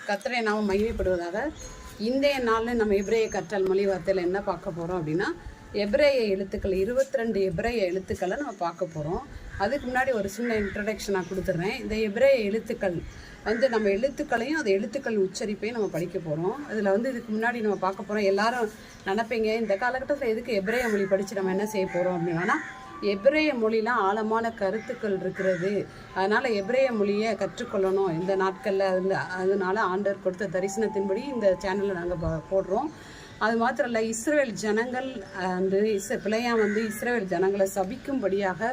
கர்த்தரை நாம மகிமைப்படுவதாக. இன்றைய நாளில் நம்ம எபிரேய கற்றல் மொழி வார்த்தையில் என்ன பார்க்க போகிறோம் அப்படின்னா, எபிரேய எழுத்துக்கள் 22 எபிரேய எழுத்துக்களை நம்ம பார்க்க போகிறோம். அதுக்கு முன்னாடி ஒரு சின்ன இன்ட்ரடக்ஷன் நான் கொடுத்துட்றேன். இந்த எபிரேய எழுத்துக்கள் நம்ம எழுத்துக்களையும் அந்த எழுத்துக்கள் உச்சரிப்பையும் நம்ம படிக்க போகிறோம். அதில் இதுக்கு முன்னாடி நம்ம பார்க்க போகிறோம். எல்லாரும் நினைப்பீங்க, இந்த காலகட்டத்தில் எதுக்கு எபிரேய மொழி படித்து நம்ம என்ன செய்ய போகிறோம் அப்படின்னா, எபிரேய மொழிலாம் ஆழமான கருத்துக்கள் இருக்கிறது, அதனால் எபிரேய மொழியை கற்றுக்கொள்ளணும் இந்த நாட்களில். அதனால ஆண்டவர் கொடுத்த தரிசனத்தின்படி இந்த சேனலில் நாங்கள் போடுறோம். அது மாத்திரம் இல்லை, இஸ்ரவேல் ஜனங்கள் பிள்ளையாம் இஸ்ரவேல் ஜனங்களை சபிக்கும்படியாக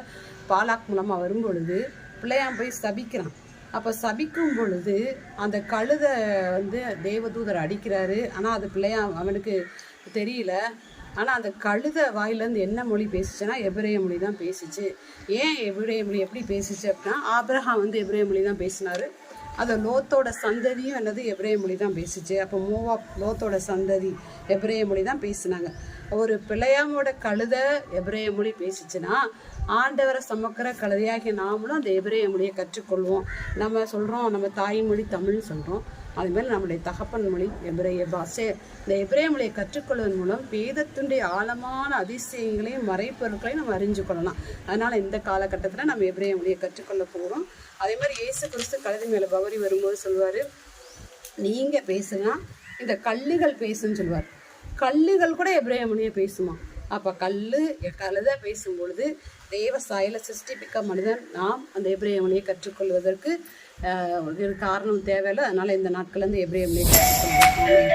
பாலாக் மூலமாக வரும் பொழுது பிள்ளையாம் போய் சபிக்கிறான். அப்போ சபிக்கும் பொழுது அந்த கழுதை தேவதூதர் அடிக்கிறாரு. ஆனால் அது பிள்ளையாம் அவனுக்கு தெரியல. ஆனால் அந்த கழுதை வாயிலேருந்து என்ன மொழி பேசிச்சுன்னா எபிரேய மொழி தான் பேசிச்சு. ஏன் எபிரேய மொழி எப்படி பேசிச்சு அப்படின்னா, ஆபிரகாம் எபிரேய மொழி தான் பேசினார். அது லோத்தோட சந்ததியும் எபிரேய மொழி தான் பேசிச்சு. அப்போ மோவாப் லோத்தோட சந்ததி எபிரேய மொழி தான் பேசினாங்க. ஒரு பிள்ளையாமோட கழுதை எபிரேய மொழி பேசிச்சுன்னா, ஆண்டவரை சமக்கிற கழுதையாகிய நாமளும் அந்த எபிரேய மொழியை கற்றுக்கொள்வோம். நம்ம சொல்கிறோம் நம்ம தாய்மொழி தமிழ்னு சொல்கிறோம், அதுமாதிரி நம்முடைய தகப்பன் மொழி எபிரேய பாஷை. இந்த எபிரேய மொழியை கற்றுக்கொள்வதன் மூலம் வேதத்துடைய ஆழமான அதிசயங்களையும் மறைப்பொருட்களையும் நம்ம அறிஞ்சு கொள்ளலாம். அதனால் இந்த காலகட்டத்தில் நம்ம எபிரேய மொழியை கற்றுக்கொள்ள போகிறோம். அதே மாதிரி இயேசு கிறிஸ்து கழுதை மேலே பவரி வரும்போது சொல்லுவார், நீங்கள் பேசுனா இந்த கல்லுகள் பேசுன்னு சொல்லுவார். கல்லுகள் கூட எபிரேய மொழியை பேசுமா. அப்போ கழுதை பேசும் பொழுது தேவ சாயல சிருஷ்டிப்பிக்க மனிதன் நாம் அந்த எபிரேய மொழியை கற்றுக்கொள்வதற்கு ஒரு காரணம் தேவையில்லை. அதனால் இந்த நாட்கள்லேருந்து எபிரேய மொழியை கற்றுக்கொள்வோம்.